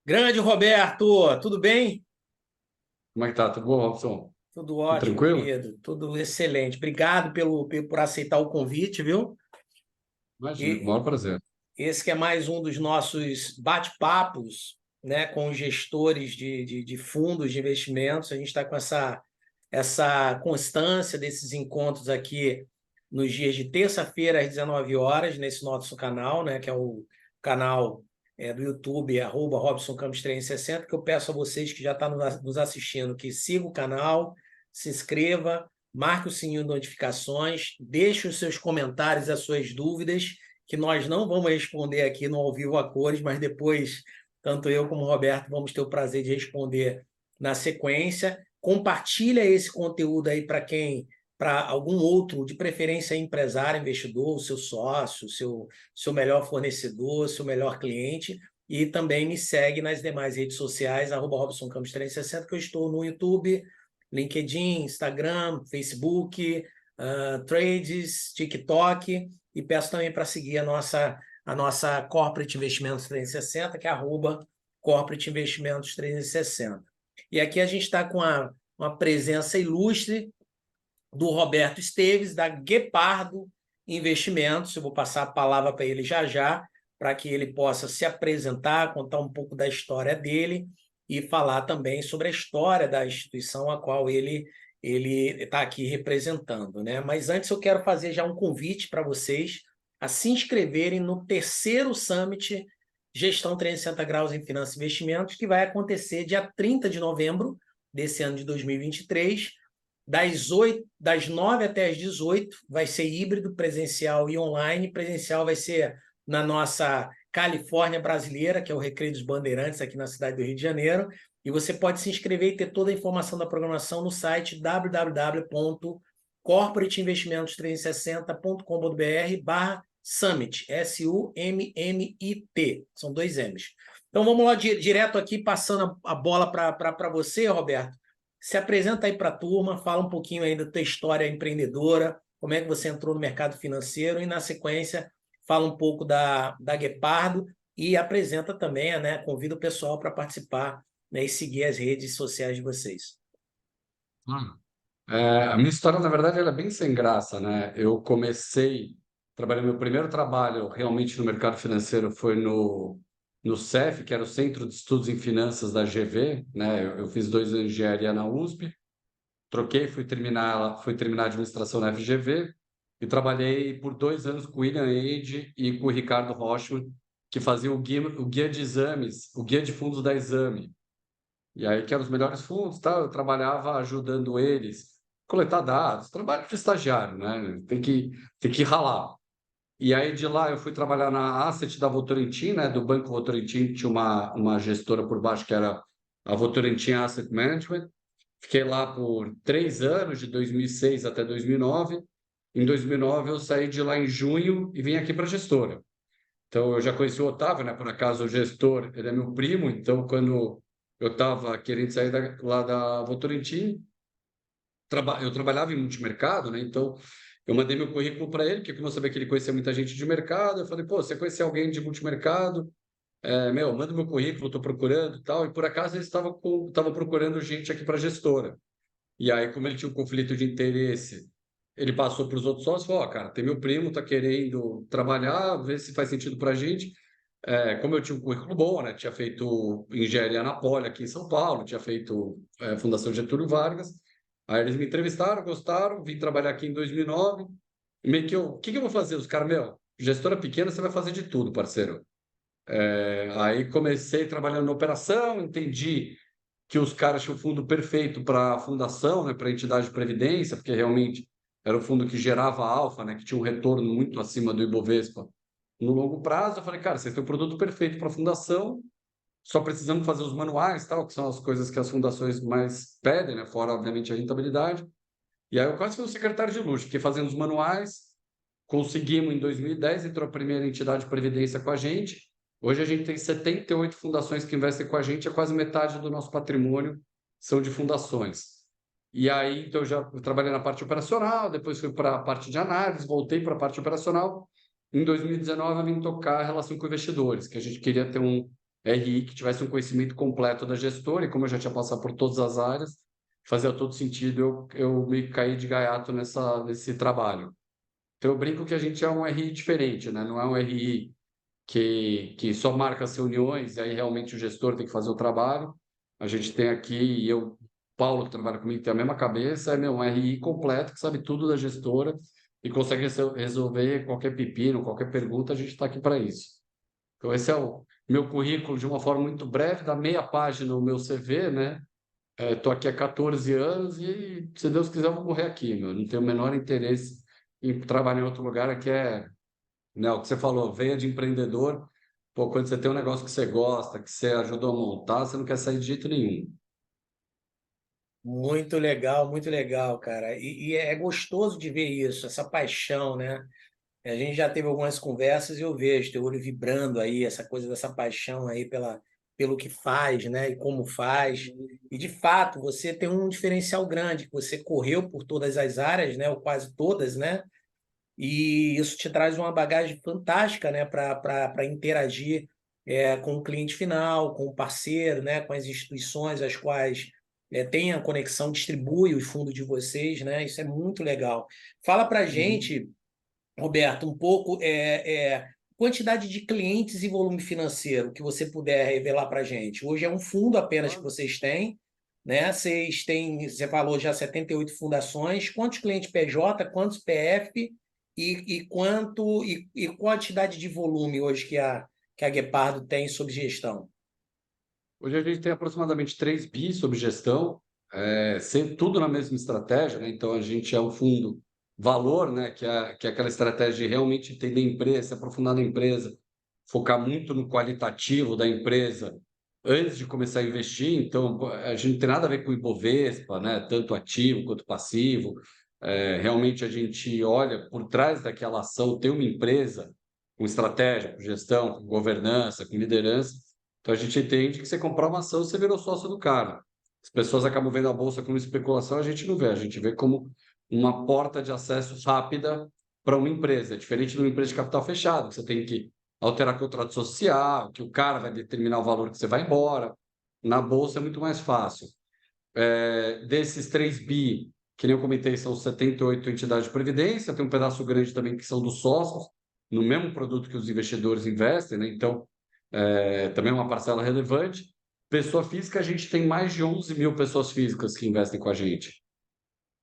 Grande Roberto, tudo bem? Como é que tá? Tudo bom, Robson? Tudo Tudo ótimo, tranquilo? querido. Tudo excelente. Obrigado por aceitar o convite, viu? Imagina, com o E maior prazer. esse que é mais um dos nossos bate-papos, né, com os gestores de fundos de investimentos. A gente está com essa constância desses encontros aqui nos dias de terça-feira às 19 horas, nesse nosso canal, né, que é o canal do YouTube, Robson Campos 360, que eu peço a vocês que já estão nos assistindo que siga o canal, se inscreva, marque o sininho de notificações, deixe os seus comentários, as suas dúvidas, que nós não vamos responder aqui no Ao Vivo a Cores, mas depois, tanto eu como o Roberto, vamos ter o prazer de responder na sequência. Compartilha esse conteúdo aí para algum outro, de preferência empresário, investidor, o seu sócio, seu melhor fornecedor, seu melhor cliente. E também me segue nas demais redes sociais, Robson Campos 360, que eu estou no YouTube, LinkedIn, Instagram, Facebook, Trades, TikTok. E peço também para seguir a nossa Corporate Investimentos 360, que é Corporate Investimentos 360. E aqui a gente está com uma presença ilustre do Roberto Esteves, da Guepardo Investimentos. Eu vou passar a palavra para ele já já, para que ele possa se apresentar, contar um pouco da história dele e falar também sobre a história da instituição a qual ele está aqui representando, né? Mas antes eu quero fazer já um convite para vocês a se inscreverem no terceiro Summit Gestão 360 Graus em Finanças e Investimentos, que vai acontecer dia 30 de novembro desse ano de 2023, das 9 até as 18, vai ser híbrido, presencial e online. Presencial vai ser na nossa Califórnia brasileira, que é o Recreio dos Bandeirantes, aqui na cidade do Rio de Janeiro. E você pode se inscrever e ter toda a informação da programação no site www.corporateinvestimentos360.com.br/summit, SUMMIT, são dois M's. Então vamos lá direto aqui, passando a bola para você, Roberto. Se apresenta aí para a turma, fala um pouquinho aí da tua história empreendedora, como é que você entrou no mercado financeiro e, na sequência, fala um pouco da Guepardo e apresenta também, né, convida o pessoal para participar, né, e seguir as redes sociais de vocês. Hum. A minha história, na verdade, ela é bem sem graça, né? Eu comecei trabalhando, meu primeiro trabalho realmente no mercado financeiro foi no CEF, que era o Centro de Estudos em Finanças da GV, né? Eu fiz 2 anos de engenharia na USP, troquei, fui terminar administração na FGV e trabalhei por 2 anos com o William Eide e com o Ricardo Rochman, que faziam o guia de exames, o guia de fundos da Exame. E aí, que eram os melhores fundos, tal, eu trabalhava ajudando eles a coletar dados, trabalho de estagiário, né? Tem que ralar. E aí, de lá, eu fui trabalhar na Asset da Votorantim, né? Do Banco Votorantim, tinha uma gestora por baixo, que era a Votorantim Asset Management. Fiquei lá por 3 anos, de 2006 até 2009. Em 2009, eu saí de lá em junho e vim aqui para a gestora. Então, eu já conheci o Otávio, né? Por acaso, o gestor, ele é meu primo. Então, quando eu estava querendo sair lá da Votorantim, eu trabalhava em multimercado, né? Então, eu mandei meu currículo para ele, porque como eu sabia que ele conhecia muita gente de mercado, eu falei, pô, você conhece alguém de multimercado? Manda meu currículo, estou procurando e tal. E por acaso ele estava procurando gente aqui para gestora. E aí, como ele tinha um conflito de interesse, ele passou para os outros sócios e falou: Ó, cara, tem meu primo, tá querendo trabalhar, ver se faz sentido para a gente. Como eu tinha um currículo bom, né? Tinha feito engenharia na Poli aqui em São Paulo, tinha feito Fundação Getúlio Vargas. Aí eles me entrevistaram, gostaram, vim trabalhar aqui em 2009. E meio que o que eu vou fazer? Os caras, meu, gestora pequena, você vai fazer de tudo, parceiro. Aí comecei trabalhando na operação, entendi que os caras tinham o fundo perfeito para a fundação, né, para a entidade de previdência, porque realmente era o fundo que gerava alfa, né, que tinha um retorno muito acima do Ibovespa no longo prazo. Eu falei, cara, vocês têm o produto perfeito para a fundação, só precisamos fazer os manuais, tal, que são as coisas que as fundações mais pedem, né, fora, obviamente, a rentabilidade. E aí eu quase fui um secretário de luxo, fiquei fazendo os manuais, conseguimos em 2010, entrou a primeira entidade de previdência com a gente. Hoje a gente tem 78 fundações que investem com a gente, é quase metade do nosso patrimônio são de fundações. E aí, então, eu já trabalhei na parte operacional, depois fui para a parte de análise, voltei para a parte operacional. Em 2019, eu vim tocar a relação com investidores, que a gente queria ter RI que tivesse um conhecimento completo da gestora, e como eu já tinha passado por todas as áreas, fazia todo sentido eu me cair de gaiato nesse trabalho. Então, eu brinco que a gente é um RI diferente, né? Não é um RI que só marca as reuniões e aí realmente o gestor tem que fazer o trabalho. A gente tem aqui, e eu, Paulo, que trabalha comigo, tem a mesma cabeça, é um RI completo, que sabe tudo da gestora e consegue resolver qualquer pepino, qualquer pergunta, a gente está aqui para isso. Então, esse é o meu currículo de uma forma muito breve, dá meia página o meu CV, né? Estou aqui há 14 anos e, se Deus quiser, eu vou morrer aqui, meu. Não tenho o menor interesse em trabalhar em outro lugar. Aqui é, né, o que você falou, veia de empreendedor. Pô, quando você tem um negócio que você gosta, que você ajudou a montar, você não quer sair de jeito nenhum. Muito legal, cara. E é gostoso de ver isso, essa paixão, né? A gente já teve algumas conversas e eu vejo teu olho vibrando aí, essa coisa dessa paixão aí pelo que faz, né? E como faz. E de fato, você tem um diferencial grande, que você correu por todas as áreas, né? Ou quase todas, né? E isso te traz uma bagagem fantástica, né? Para interagir com o cliente final, com o parceiro, né? Com as instituições as quais tem a conexão, distribui os fundos de vocês, né? Isso é muito legal. Fala para Uhum. gente, Roberto, um pouco quantidade de clientes e volume financeiro que você puder revelar para a gente. Hoje é um fundo apenas que Claro. vocês têm, né? Vocês têm, você falou já 78 fundações. Quantos clientes PJ, quantos PF e quantidade de volume hoje que a Guepardo tem sob gestão? Hoje a gente tem aproximadamente 3 bi sob gestão, sempre tudo na mesma estratégia, né? Então, a gente é um fundo valor, né? Que é aquela estratégia de realmente entender a empresa, se aprofundar na empresa, focar muito no qualitativo da empresa antes de começar a investir. Então, a gente não tem nada a ver com o Ibovespa, né? Tanto ativo quanto passivo. Realmente a gente olha por trás daquela ação, tem uma empresa com estratégia, com gestão, com governança, com liderança. Então a gente entende que você comprar uma ação, você virou sócio do cara. As pessoas acabam vendo a bolsa como especulação, a gente não vê, a gente vê como uma porta de acesso rápida para uma empresa. É diferente de uma empresa de capital fechado, que você tem que alterar contrato social, que o cara vai determinar o valor que você vai embora. Na bolsa é muito mais fácil. Desses 3 bi, que nem eu comentei, são 78 entidades de previdência, tem um pedaço grande também que são dos sócios, no mesmo produto que os investidores investem, né? Então, também é uma parcela relevante. Pessoa física, a gente tem mais de 11 mil pessoas físicas que investem com a gente.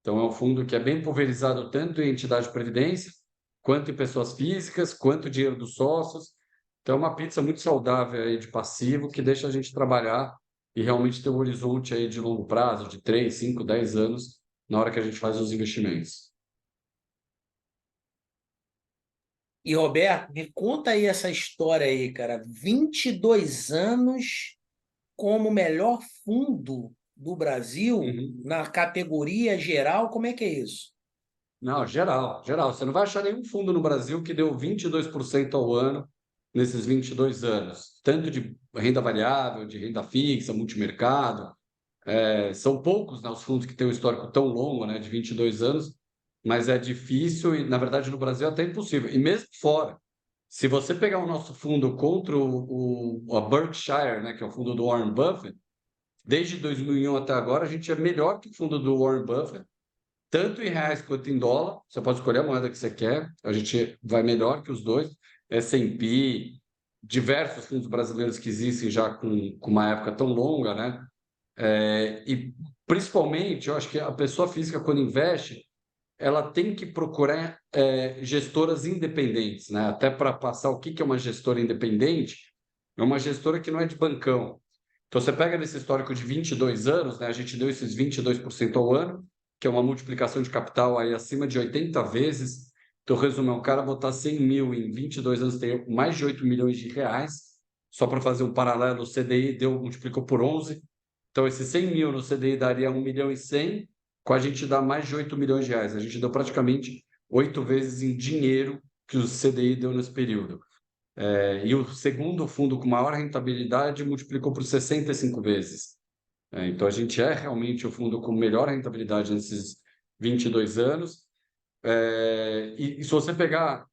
Então, é um fundo que é bem pulverizado tanto em entidade de previdência, quanto em pessoas físicas, quanto dinheiro dos sócios. Então, é uma pizza muito saudável aí de passivo que deixa a gente trabalhar e realmente ter um horizonte aí de longo prazo, de 3, 5, 10 anos, na hora que a gente faz os investimentos. E, Roberto, me conta aí essa história aí, cara. 22 anos como o melhor fundo do Brasil Uhum. na categoria geral, como é que é isso? Não, geral, geral. Você não vai achar nenhum fundo no Brasil que deu 22% ao ano nesses 22 anos, tanto de renda variável, de renda fixa, multimercado. São poucos, né, os fundos que têm um histórico tão longo, né, de 22 anos, mas é difícil e, na verdade, no Brasil é até impossível. E mesmo fora, se você pegar o nosso fundo contra a Berkshire, né, que é o fundo do Warren Buffett, desde 2001 até agora, a gente é melhor que o fundo do Warren Buffett, tanto em reais quanto em dólar. Você pode escolher a moeda que você quer, a gente vai melhor que os dois. S&P, diversos fundos brasileiros que existem já com uma época tão longa, né? E principalmente, eu acho que a pessoa física, quando investe, ela tem que procurar gestoras independentes, né? Até para passar o que é uma gestora independente, é uma gestora que não é de bancão. Então, você pega nesse histórico de 22 anos, né? A gente deu esses 22% ao ano, que é uma multiplicação de capital aí acima de 80 vezes. Então, resumo, é um cara botar 100 mil em 22 anos, tem mais de 8 milhões de reais. Só para fazer um paralelo, o CDI multiplicou por 11. Então, esses 100 mil no CDI daria 1 milhão e 100, com a gente dá mais de 8 milhões de reais. A gente deu praticamente 8 vezes em dinheiro que o CDI deu nesse período. E o segundo fundo com maior rentabilidade multiplicou por 65 vezes. Então, a gente é realmente o fundo com melhor rentabilidade nesses 22 anos. E se você pegar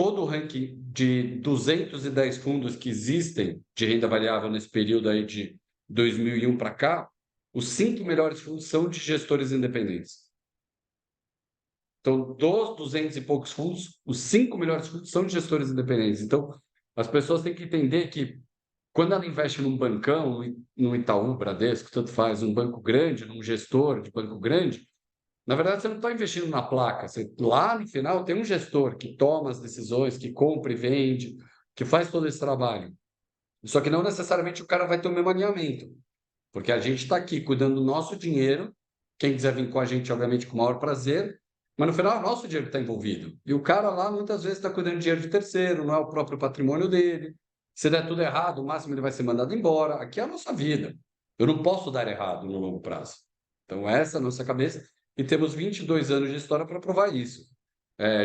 todo o ranking de 210 fundos que existem de renda variável nesse período aí de 2001 para cá, os 5 melhores fundos são de gestores independentes. Então, dos 200 e poucos fundos, os 5 melhores fundos são de gestores independentes. Então, as pessoas têm que entender que quando ela investe num bancão, num Itaú, Bradesco, tanto faz, um banco grande, num gestor de banco grande, na verdade, você não está investindo na placa. Lá no final tem um gestor que toma as decisões, que compra e vende, que faz todo esse trabalho. Só que não necessariamente o cara vai ter o mesmo alinhamento, porque a gente está aqui cuidando do nosso dinheiro. Quem quiser vir com a gente, obviamente, com o maior prazer, mas no final é o nosso dinheiro que está envolvido. E o cara lá muitas vezes está cuidando de dinheiro de terceiro, não é o próprio patrimônio dele. Se der tudo errado, o máximo ele vai ser mandado embora. Aqui é a nossa vida. Eu não posso dar errado no longo prazo. Então, essa é a nossa cabeça. E temos 22 anos de história para provar isso.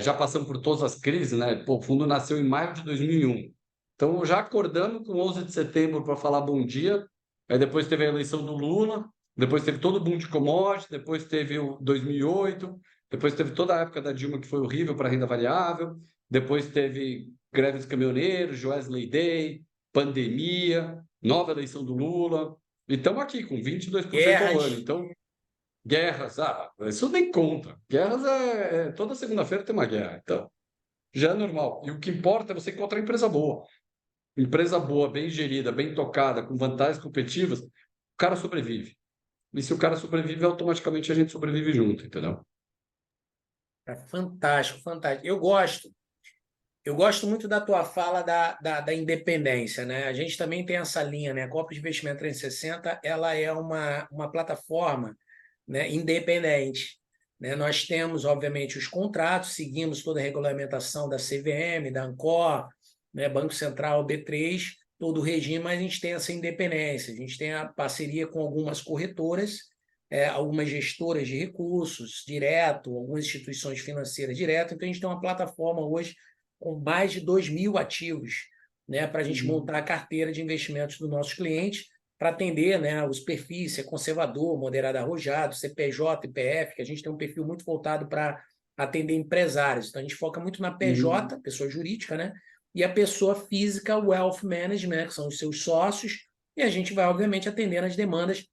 Já passamos por todas as crises, né? Pô, o fundo nasceu em maio de 2001. Então, já acordamos com 11 de setembro para falar bom dia. Aí depois teve a eleição do Lula, depois teve todo o boom de commodities, depois teve o 2008, depois teve toda a época da Dilma, que foi horrível para a renda variável, depois teve greve dos caminhoneiros, Wesley Day, pandemia, nova eleição do Lula. E estamos aqui com 22% ao ano. Guerras. Então, guerras, isso nem conta. Guerras toda segunda-feira tem uma guerra. Então, já é normal. E o que importa é você encontrar empresa boa. Empresa boa, bem gerida, bem tocada, com vantagens competitivas, o cara sobrevive. E se o cara sobrevive, automaticamente a gente sobrevive junto, entendeu? É fantástico, fantástico. Eu gosto muito da tua fala da independência, né? A gente também tem essa linha, né? A Copa de Investimento 360, ela é uma plataforma, né, independente, né? Nós temos, obviamente, os contratos, seguimos toda a regulamentação da CVM, da Ancor, né, Banco Central, B3, todo o regime, mas a gente tem essa independência. A gente tem a parceria com algumas corretoras, algumas gestoras de recursos direto, algumas instituições financeiras direto. Então, a gente tem uma plataforma hoje com mais de 2.000 ativos, né, para a gente montar a carteira de investimentos dos nossos clientes, para atender, né, os perfis, se é conservador, moderado arrojado, CPJ, IPF, que a gente tem um perfil muito voltado para atender empresários. Então, a gente foca muito na PJ, pessoa jurídica, né, e a pessoa física, Wealth Management, que são os seus sócios, e a gente vai, obviamente, atendendo as demandas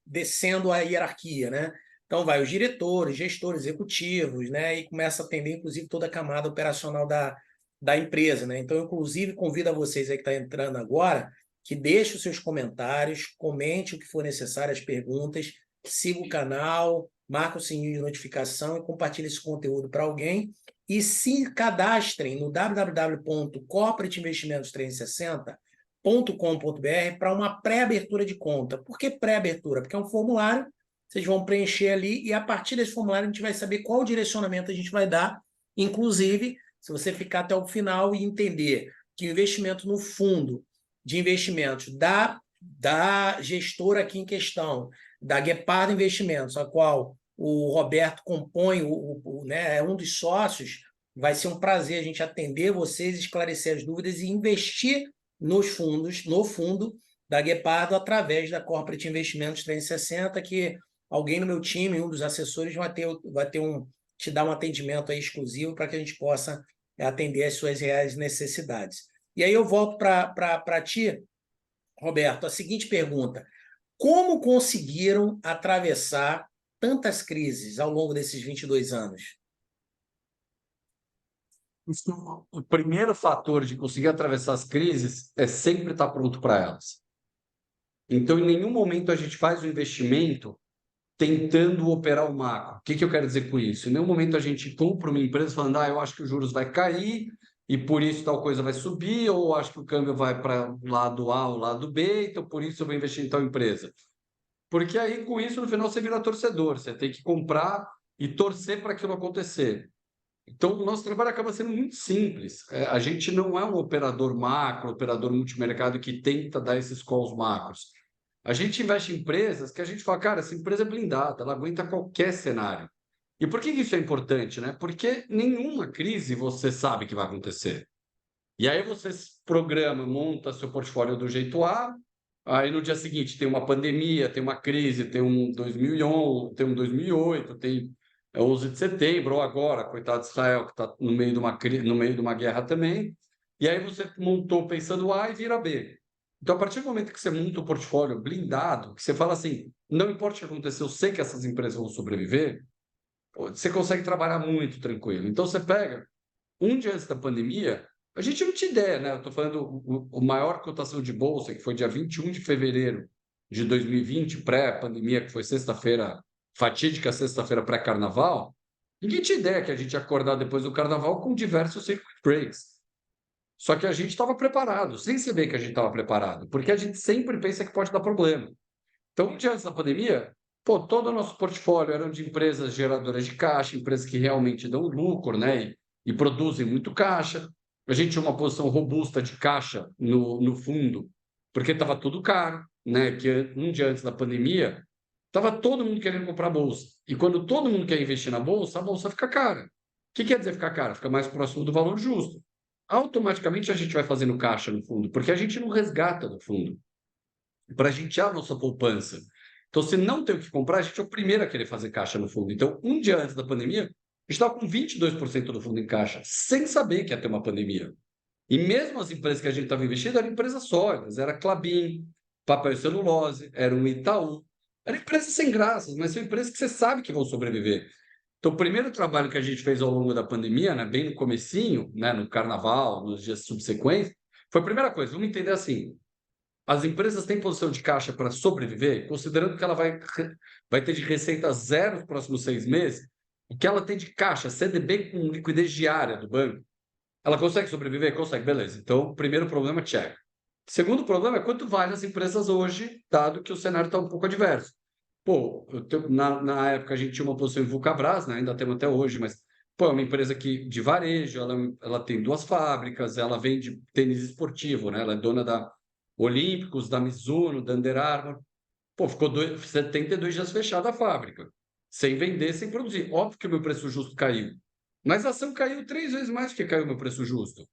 descendo a hierarquia, né? Então vai os diretores, gestores, executivos, né? E começa a atender, inclusive, toda a camada operacional da empresa, né? Então, inclusive, convido a vocês aí que estão entrando agora, que deixem os seus comentários, comente o que for necessário, as perguntas, siga o canal, marca o sininho de notificação e compartilhe esse conteúdo para alguém. E se cadastrem no www.corporateinvestimentos360.com.br para uma pré-abertura de conta. Por que pré-abertura? Porque é um formulário, vocês vão preencher ali e a partir desse formulário a gente vai saber qual direcionamento a gente vai dar. Inclusive, se você ficar até o final e entender que o investimento no fundo de investimentos da gestora aqui em questão, da Guepardo Investimentos, a qual o Roberto compõe, né, é um dos sócios, vai ser um prazer a gente atender vocês, esclarecer as dúvidas e investir nos fundos, no fundo da Guepardo, através da Corporate Investimentos 360, que alguém no meu time, um dos assessores, te dar um atendimento aí exclusivo para que a gente possa atender as suas reais necessidades. E aí eu volto para ti, Roberto, a seguinte pergunta: como conseguiram atravessar tantas crises ao longo desses 22 anos? O primeiro fator de conseguir atravessar as crises é sempre estar pronto para elas. Então, em nenhum momento a gente faz o investimento tentando operar o macro. O que eu quero dizer com isso? Em nenhum momento a gente compra uma empresa falando, eu acho que os juros vai cair e por isso tal coisa vai subir, ou acho que o câmbio vai para o lado A ou lado B, então por isso eu vou investir em tal empresa. Porque aí, com isso, no final você vira torcedor, você tem que comprar e torcer para aquilo acontecer. Então, o nosso trabalho acaba sendo muito simples. A gente não é um operador macro, operador multimercado que tenta dar esses calls macros. A gente investe em empresas que a gente fala, cara, essa empresa é blindada, ela aguenta qualquer cenário. E por que isso é importante, né? Porque nenhuma crise você sabe que vai acontecer. E aí você programa, monta seu portfólio do jeito A, aí no dia seguinte tem uma pandemia, tem uma crise, tem um 2011, tem um 2008, tem é 11 de setembro, ou agora, coitado de Israel, que está no meio no meio de uma guerra também, e aí você montou pensando A e vira B. Então, a partir do momento que você monta um portfólio blindado, que você fala assim, não importa o que acontecer, eu sei que essas empresas vão sobreviver, você consegue trabalhar muito tranquilo. Então, você pega, um dia antes da pandemia, a gente não tinha ideia, né? Eu estou falando o maior cotação de bolsa, que foi dia 21 de fevereiro de 2020, pré-pandemia, que foi sexta-feira, fatídica sexta-feira pré-carnaval. Ninguém tinha ideia que a gente ia acordar depois do carnaval com diversos circuit breaks. Só que a gente estava preparado, sem saber que a gente estava preparado, porque a gente sempre pensa que pode dar problema. Então, um dia antes da pandemia, pô, todo o nosso portfólio eram de empresas geradoras de caixa, empresas que realmente dão lucro, né, e produzem muito caixa. A gente tinha uma posição robusta de caixa no fundo, porque estava tudo caro, né, que um dia antes da pandemia, estava todo mundo querendo comprar bolsa. E quando todo mundo quer investir na bolsa, a bolsa fica cara. O que quer dizer ficar cara? Fica mais próximo do valor justo. Automaticamente a gente vai fazendo caixa no fundo, porque a gente não resgata do fundo para a gente a nossa poupança. Então, se não tem o que comprar, a gente é o primeiro a querer fazer caixa no fundo. Então, um dia antes da pandemia, a gente estava com 22% do fundo em caixa, sem saber que ia ter uma pandemia. E mesmo as empresas que a gente estava investindo eram empresas sólidas, era Klabin, Papel e Celulose, era um Itaú. Eram empresas sem graças, mas são empresas que você sabe que vão sobreviver. Então, o primeiro trabalho que a gente fez ao longo da pandemia, né, bem no comecinho, né, no carnaval, nos dias subsequentes, foi a primeira coisa, vamos entender assim, as empresas têm posição de caixa para sobreviver, considerando que ela vai ter de receita zero nos próximos 6 meses, e que ela tem de caixa, CDB com liquidez diária do banco. Ela consegue sobreviver? Consegue, beleza. Então, primeiro problema, check. Segundo problema é quanto vale as empresas hoje, dado que o cenário está um pouco adverso. Pô, na época a gente tinha uma posição em Vulcabras, né? Ainda temos até hoje, mas pô, é uma empresa que, de varejo, ela tem 2 fábricas, ela vende tênis esportivo, né? Ela é dona da Olímpicos, da Mizuno, da Under Armour. Pô, ficou 72 dias fechada a fábrica, sem vender, sem produzir. Óbvio que o meu preço justo caiu, mas a ação caiu 3 vezes mais do que caiu o meu preço justo.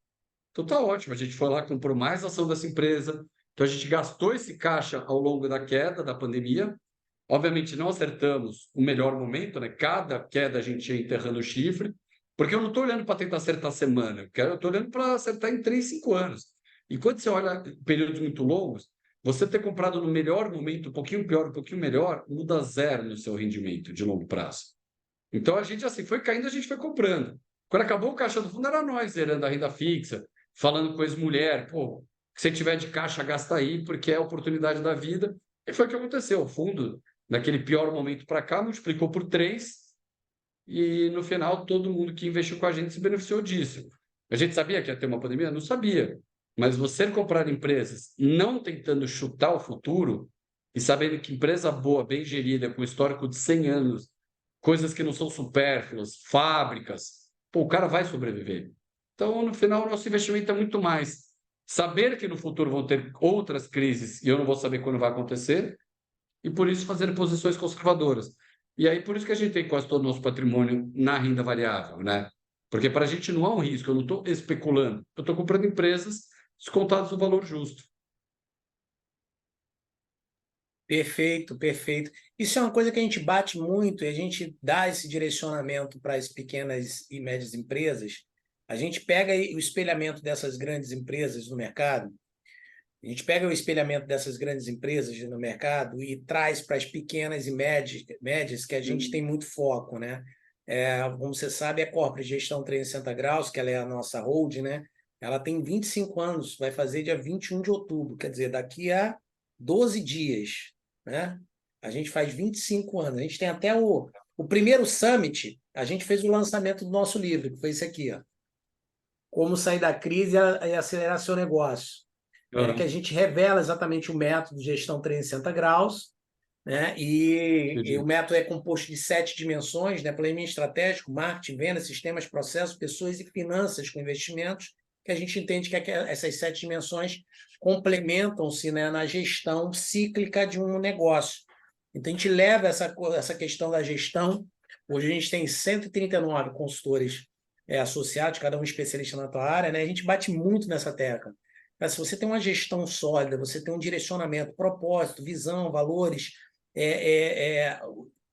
Então tá ótimo, a gente foi lá, comprou mais ação dessa empresa, então a gente gastou esse caixa ao longo da queda da pandemia. Obviamente não acertamos o melhor momento, né? Cada queda a gente ia enterrando o chifre, porque eu não estou olhando para tentar acertar a semana, eu estou olhando para acertar em 3, 5 anos. E quando você olha períodos muito longos, você ter comprado no melhor momento, um pouquinho pior, um pouquinho melhor, muda zero no seu rendimento de longo prazo. Então a gente assim foi caindo, a gente foi comprando. Quando acabou o caixa do fundo, era nós zerando a renda fixa, falando com ex-mulher, pô, se você tiver de caixa, gasta aí, porque é a oportunidade da vida. E foi o que aconteceu. O fundo, naquele pior momento para cá, multiplicou por 3 e no final todo mundo que investiu com a gente se beneficiou disso. A gente sabia que ia ter uma pandemia? Não sabia. Mas você comprar empresas não tentando chutar o futuro e sabendo que empresa boa, bem gerida, com histórico de 100 anos, coisas que não são supérfluas, fábricas, pô, o cara vai sobreviver. Então, no final, o nosso investimento é muito mais saber que no futuro vão ter outras crises e eu não vou saber quando vai acontecer, e por isso fazer posições conservadoras. E aí, por isso que a gente tem quase todo o nosso patrimônio na renda variável, né? Porque para a gente não há um risco, eu não estou especulando, eu estou comprando empresas descontadas do valor justo. Perfeito, perfeito. Isso é uma coisa que a gente bate muito e a gente dá esse direcionamento para as pequenas e médias empresas. A gente pega o espelhamento dessas grandes empresas no mercado, a gente pega o espelhamento dessas grandes empresas no mercado e traz para as pequenas e médias que a gente tem muito foco, né? Como você sabe, a Corporate Gestão 360 Graus, que ela é a nossa hold, né? Ela tem 25 anos, vai fazer dia 21 de outubro, quer dizer, daqui a 12 dias, né? A gente faz 25 anos. A gente tem até o primeiro Summit, a gente fez o lançamento do nosso livro, que foi esse aqui, ó. Como sair da crise e acelerar seu negócio. Que a gente revela exatamente o método de gestão 360 graus, né? E o método é composto de 7 dimensões, né? Planejamento estratégico, marketing, vendas, sistemas, processos, pessoas e finanças com investimentos, que a gente entende que essas 7 dimensões complementam-se, né, na gestão cíclica de um negócio. Então, a gente leva essa questão da gestão. Hoje a gente tem 139 consultores associados, cada um especialista na tua área, né? A gente bate muito nessa tecla. Mas se você tem uma gestão sólida, você tem um direcionamento, propósito, visão, valores,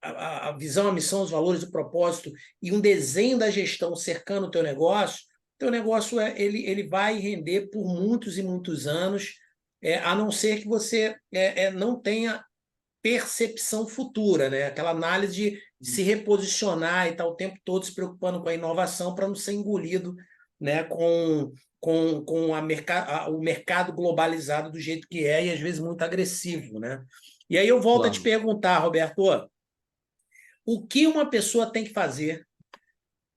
a visão, a missão, os valores, o propósito e um desenho da gestão cercando o teu negócio ele vai render por muitos e muitos anos, a não ser que você não tenha percepção futura, né? Aquela análise de se reposicionar e estar o tempo todo se preocupando com a inovação para não ser engolido, né, com o mercado globalizado do jeito que é e às vezes muito agressivo, né? E aí eu volto a te Claro. perguntar, Roberto, o que uma pessoa tem que fazer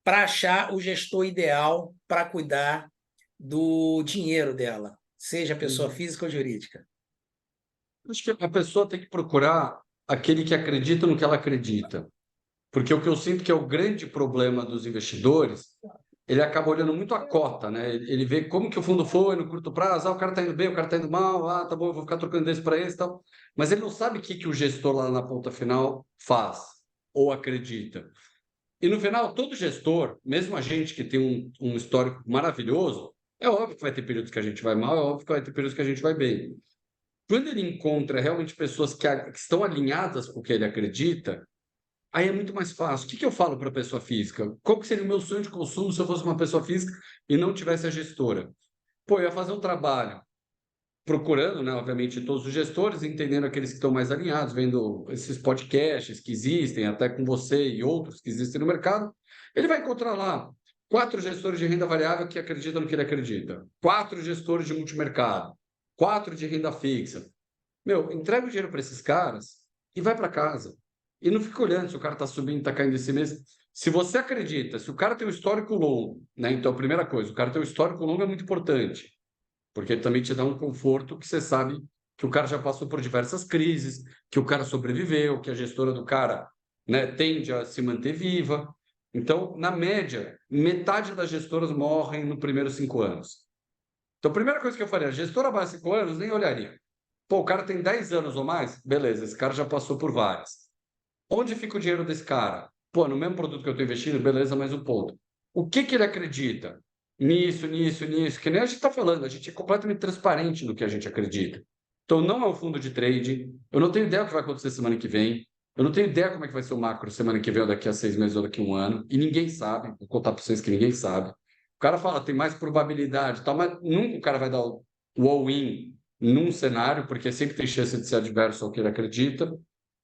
para achar o gestor ideal para cuidar do dinheiro dela, seja pessoa Uhum. física ou jurídica? Acho que a pessoa tem que procurar aquele que acredita no que ela acredita. Porque o que eu sinto que é o grande problema dos investidores, ele acaba olhando muito a cota, né? Ele vê como que o fundo foi no curto prazo, o cara está indo bem, o cara está indo mal, tá bom, eu vou ficar trocando desse para esse e tal. Mas ele não sabe o que, que o gestor lá na ponta final faz ou acredita. E no final, todo gestor, mesmo a gente que tem um histórico maravilhoso, é óbvio que vai ter períodos que a gente vai mal, é óbvio que vai ter períodos que a gente vai bem. Quando ele encontra realmente pessoas que estão alinhadas com o que ele acredita, aí é muito mais fácil. O que eu falo para a pessoa física? Qual que seria o meu sonho de consumo se eu fosse uma pessoa física e não tivesse a gestora? Pô, eu ia fazer um trabalho procurando, né, obviamente, todos os gestores, entendendo aqueles que estão mais alinhados, vendo esses podcasts que existem, até com você e outros que existem no mercado. Ele vai encontrar lá 4 gestores de renda variável que acreditam no que ele acredita, 4 gestores de multimercado, 4 de renda fixa. Meu, entrega o dinheiro para esses caras e vai para casa. E não fica olhando se o cara está subindo, está caindo esse mês. Se você acredita, se o cara tem um histórico longo, né? Então, a primeira coisa, o cara tem um histórico longo é muito importante, porque ele também te dá um conforto que você sabe que o cara já passou por diversas crises, que o cara sobreviveu, que a gestora do cara, né, tende a se manter viva. Então, na média, metade das gestoras morrem nos primeiros 5 anos. Então, a primeira coisa que eu faria, gestora abaixo de 5 anos, nem olharia. Pô, o cara tem 10 anos ou mais? Beleza, esse cara já passou por várias. Onde fica o dinheiro desse cara? Pô, no mesmo produto que eu estou investindo, beleza, mas um ponto. O que que ele acredita? Nisso, nisso, nisso. Que nem a gente está falando, a gente é completamente transparente no que a gente acredita. Então, não é um fundo de trade. Eu não tenho ideia do que vai acontecer semana que vem. Eu não tenho ideia como é que vai ser o macro semana que vem, ou daqui a 6 meses, ou daqui a um ano. E ninguém sabe. Vou contar para vocês que ninguém sabe. O cara fala, tem mais probabilidade, tal, mas nunca o cara vai dar o all-in num cenário, porque sempre tem chance de ser adverso ao que ele acredita.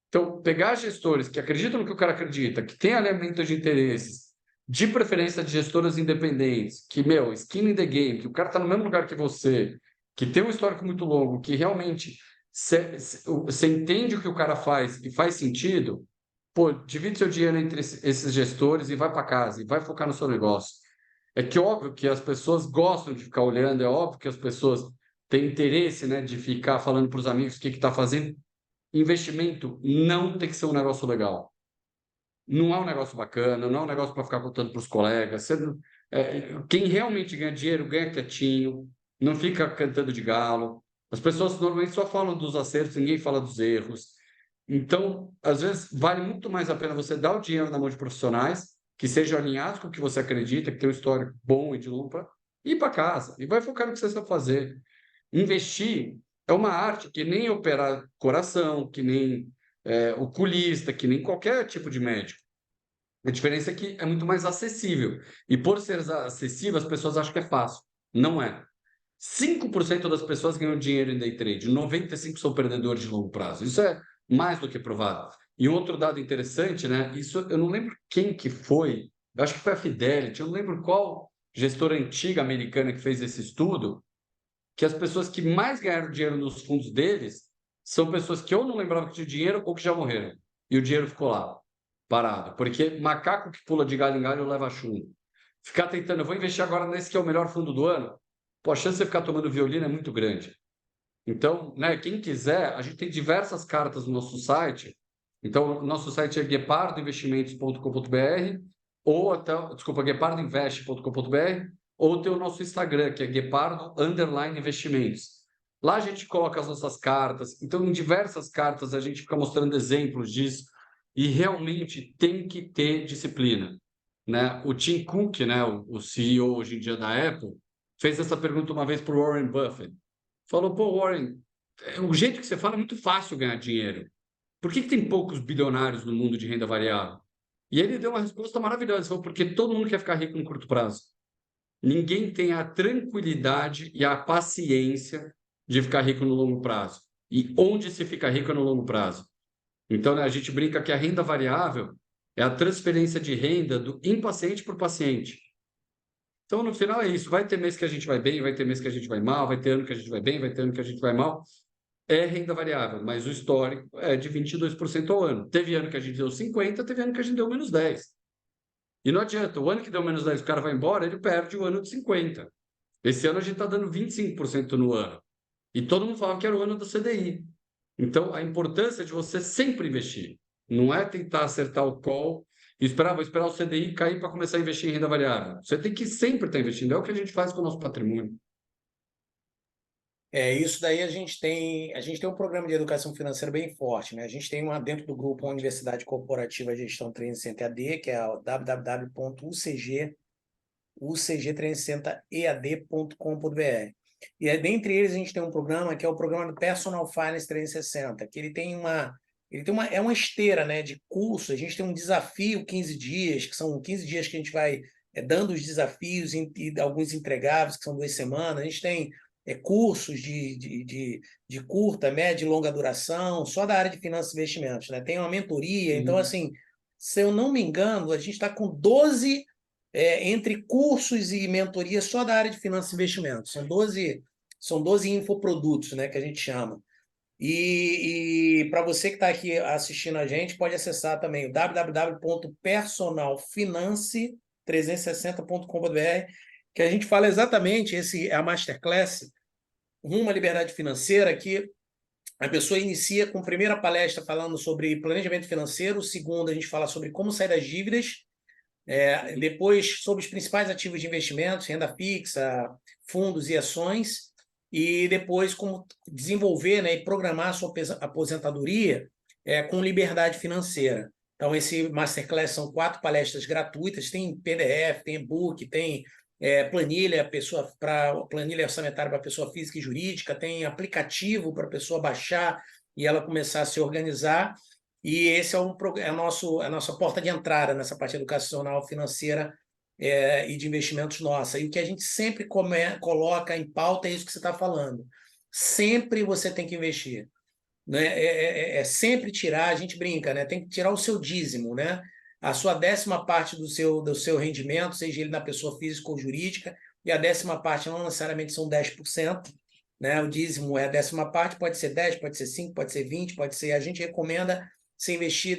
Então, pegar gestores que acreditam no que o cara acredita, que tem alinhamento de interesses, de preferência de gestoras independentes, que, meu, skin in the game, que o cara está no mesmo lugar que você, que tem um histórico muito longo, que realmente você entende o que o cara faz e faz sentido, pô, divide seu dinheiro entre esses gestores e vai para casa, e vai focar no seu negócio. É que óbvio que as pessoas gostam de ficar olhando, é óbvio que as pessoas têm interesse, né, de ficar falando para os amigos o que está fazendo. Investimento não tem que ser um negócio legal. Não é um negócio bacana, não é um negócio para ficar contando para os colegas. Quem realmente ganha dinheiro ganha quietinho, não fica cantando de galo. As pessoas normalmente só falam dos acertos, ninguém fala dos erros. Então, às vezes, vale muito mais a pena você dar o dinheiro na mão de profissionais que sejam alinhados com o que você acredita, que tem um histórico bom e de lupa, e ir para casa. E vai focar no que você sabe fazer. Investir é uma arte que nem operar coração, que nem oculista, que nem qualquer tipo de médico. A diferença é que é muito mais acessível. E por ser acessível, as pessoas acham que é fácil. Não é. 5% das pessoas ganham dinheiro em day trade, 95% são perdedores de longo prazo. Isso é mais do que provado. E um outro dado interessante, né? Isso eu não lembro quem que foi, eu acho que foi a Fidelity, eu não lembro qual gestora antiga americana que fez esse estudo, que as pessoas que mais ganharam dinheiro nos fundos deles são pessoas que ou não lembravam que tinha dinheiro ou que já morreram. E o dinheiro ficou lá, parado. Porque macaco que pula de galho em galho leva chumbo. Ficar tentando, eu vou investir agora nesse que é o melhor fundo do ano. Pô, a chance de você ficar tomando violino é muito grande. Então, né, quem quiser, a gente tem diversas cartas no nosso site. Então, o nosso site é guepardoinvestimentos.com.br ou até, desculpa, guepardoinvest.com.br ou tem o nosso Instagram, que é guepardo_investimentos. Lá a gente coloca as nossas cartas. Então, em diversas cartas a gente fica mostrando exemplos disso e realmente tem que ter disciplina, né? O Tim Cook, né, o CEO hoje em dia da Apple, fez essa pergunta uma vez para o Warren Buffett. Falou, pô, Warren, o jeito que você fala é muito fácil ganhar dinheiro. por que tem poucos bilionários no mundo de renda variável? E ele deu uma resposta maravilhosa, ele falou, porque todo mundo quer ficar rico no curto prazo. Ninguém tem a tranquilidade e a paciência de ficar rico no longo prazo. E onde se fica rico é no longo prazo. Então, né, a gente brinca que a renda variável é a transferência de renda do impaciente para o paciente. Então, no final é isso. Vai ter mês que a gente vai bem, vai ter mês que a gente vai mal, vai ter ano que a gente vai bem, vai ter ano que a gente vai mal. É renda variável, mas o histórico é de 22% ao ano. Teve ano que a gente deu 50%, teve ano que a gente deu menos 10%. E não adianta, o ano que deu menos 10%, o cara vai embora, ele perde o ano de 50%. Esse ano a gente está dando 25% no ano. E todo mundo falava que era o ano do CDI. Então, a importância de você sempre investir. Não é tentar acertar o call e esperar, vou esperar o CDI cair para começar a investir em renda variável. Você tem que sempre estar investindo. É o que a gente faz com o nosso patrimônio. Isso daí a gente tem um programa de educação financeira bem forte, né? A gente tem uma dentro do grupo uma Universidade Corporativa Gestão Training Center EAD, que é o www.ucgtrainingscenteread.com.br. E dentre eles a gente tem um programa que é o programa do Personal Finance 360, que é uma esteira, né, de curso. A gente tem um desafio 15 dias, que são 15 dias que a gente vai dando os desafios e alguns entregáveis, que são 2 semanas. A gente tem cursos de curta, média e longa duração, só da área de finanças e investimentos, né? Tem uma mentoria. Então, Uhum. assim, se eu não me engano, a gente está com 12 entre cursos e mentoria só da área de finanças e investimentos. São 12 infoprodutos, né, que a gente chama. E para você que está aqui assistindo a gente, pode acessar também o www.personalfinance360.com.br, que a gente fala exatamente, esse é a Masterclass, Rumo à Liberdade Financeira, que a pessoa inicia com a primeira palestra falando sobre planejamento financeiro, segunda a gente fala sobre como sair das dívidas, depois sobre os principais ativos de investimentos, renda fixa, fundos e ações, e depois como desenvolver, né, e programar a sua aposentadoria com liberdade financeira. Então, esse Masterclass são 4 palestras gratuitas, tem PDF, tem e-book, tem planilha planilha orçamentária para pessoa física e jurídica, tem aplicativo para a pessoa baixar e ela começar a se organizar. E esse é a nossa porta de entrada nessa parte educacional financeira e de investimentos nossa. E o que a gente sempre coloca em pauta é isso que você está falando. Sempre você tem que investir, né? Sempre tirar, a gente brinca, né? Tem que tirar o seu dízimo, né? A sua 10ª parte do seu rendimento, seja ele na pessoa física ou jurídica, e a 10ª parte não necessariamente são 10%, né? O dízimo é a 10ª parte, pode ser 10, pode ser 5, pode ser 20, pode ser. A gente recomenda se investir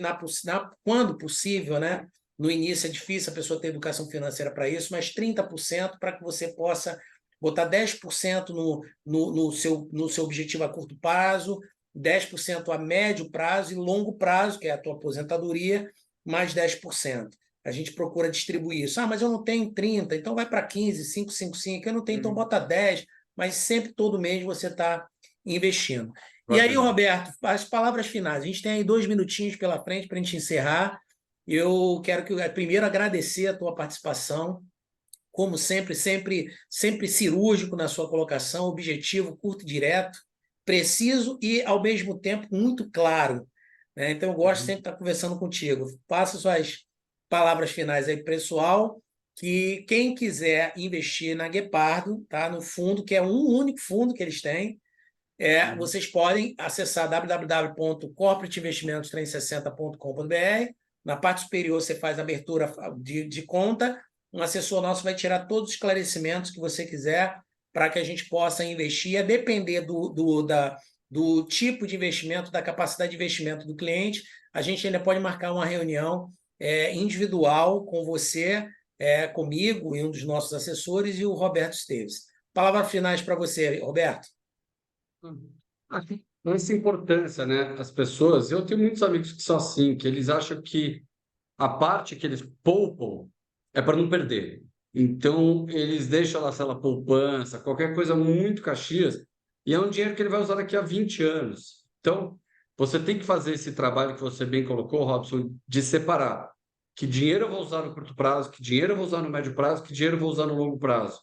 quando possível, né? No início é difícil a pessoa ter educação financeira para isso, mas 30% para que você possa botar 10% no seu objetivo a curto prazo, 10% a médio prazo e longo prazo, que é a tua aposentadoria, mais 10%. A gente procura distribuir isso. Mas eu não tenho 30, então vai para 15, 5, 5, 5. Eu não tenho, então bota 10, mas sempre todo mês você está investindo. E aí, Bacana. Roberto, as palavras finais. A gente tem aí 2 minutinhos pela frente para a gente encerrar. Eu quero primeiro agradecer a tua participação, como sempre, sempre, sempre cirúrgico na sua colocação, objetivo, curto e direto, preciso e, ao mesmo tempo, muito claro, né? Então, eu gosto sempre de estar conversando contigo. Passa suas palavras finais aí, pessoal, que quem quiser investir na Guepardo, tá? No fundo, que é um único fundo que eles têm, Uhum. vocês podem acessar www.corporativestimentos360.com.br. Na parte superior, você faz a abertura de conta. Um assessor nosso vai tirar todos os esclarecimentos que você quiser para que a gente possa investir. A depender do tipo de investimento, da capacidade de investimento do cliente, a gente ainda pode marcar uma reunião individual com você, comigo e um dos nossos assessores e o Roberto Esteves. Palavras finais para você, Roberto. Aqui, essa importância, né? As pessoas, eu tenho muitos amigos que são assim, que eles acham que a parte que eles poupam é para não perder. Então, eles deixam lá, sei lá, poupança, qualquer coisa muito Caxias, e é um dinheiro que ele vai usar daqui a 20 anos. Então, você tem que fazer esse trabalho que você bem colocou, Robson, de separar. Que dinheiro eu vou usar no curto prazo, que dinheiro eu vou usar no médio prazo, que dinheiro eu vou usar no longo prazo.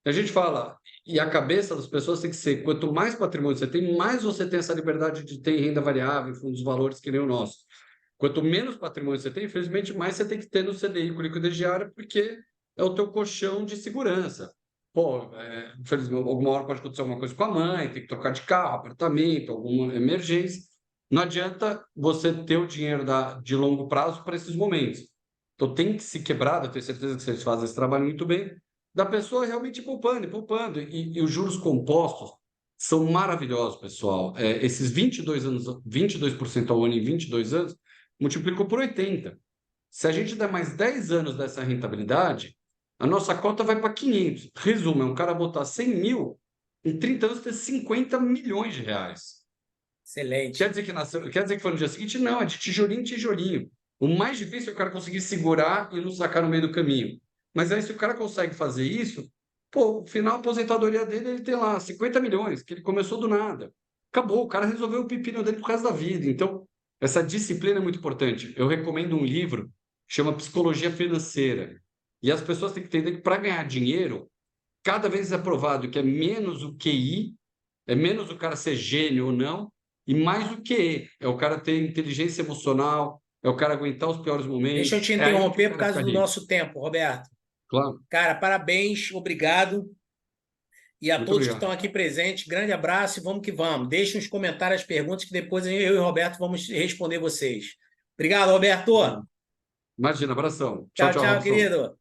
A gente fala, E a cabeça das pessoas tem que ser, quanto mais patrimônio você tem, mais você tem essa liberdade de ter em renda variável, em fundos de valores que nem o nosso. Quanto menos patrimônio você tem, infelizmente, mais você tem que ter no CDI, com liquidez diária, porque é o teu colchão de segurança. Pô, infelizmente, alguma hora pode acontecer alguma coisa com a mãe, tem que trocar de carro, apartamento, alguma emergência. Não adianta você ter o dinheiro de longo prazo para esses momentos. Então tem que se quebrar, eu tenho certeza que vocês fazem esse trabalho muito bem, da pessoa realmente poupando e poupando. E os juros compostos são maravilhosos, pessoal. Esses 22 anos, 22% ao ano em 22 anos, multiplicou por 80. Se a gente der mais 10 anos dessa rentabilidade, a nossa cota vai para 500. Resumo, é um cara botar 100 mil, em 30 anos ter 50 milhões de reais. Excelente. Quer dizer que foi no dia seguinte? Não, é de tijolinho em tijolinho. O mais difícil é o cara conseguir segurar e não sacar no meio do caminho. Mas aí, se o cara consegue fazer isso, pô, no final, a aposentadoria dele, ele tem lá 50 milhões, que ele começou do nada. Acabou, o cara resolveu o pepino dele pro resto da vida. Então, essa disciplina é muito importante. Eu recomendo um livro que chama Psicologia Financeira. E as pessoas têm que entender que para ganhar dinheiro, cada vez é provado que é menos o QI, é menos o cara ser gênio ou não, e mais o QE. É o cara ter inteligência emocional, é o cara aguentar os piores Deixa eu momentos. te É aí que o interromper por cara causa fica do rico. nosso tempo, Roberto. Claro, Cara, parabéns, obrigado. E a muito todos que estão obrigado. aqui presentes, grande abraço e vamos que vamos. Deixem nos comentários as perguntas que depois eu e o Roberto vamos responder vocês. Obrigado, Roberto. Imagina, abração. Tchau, Tchau, tchau, tchau, Robson. querido.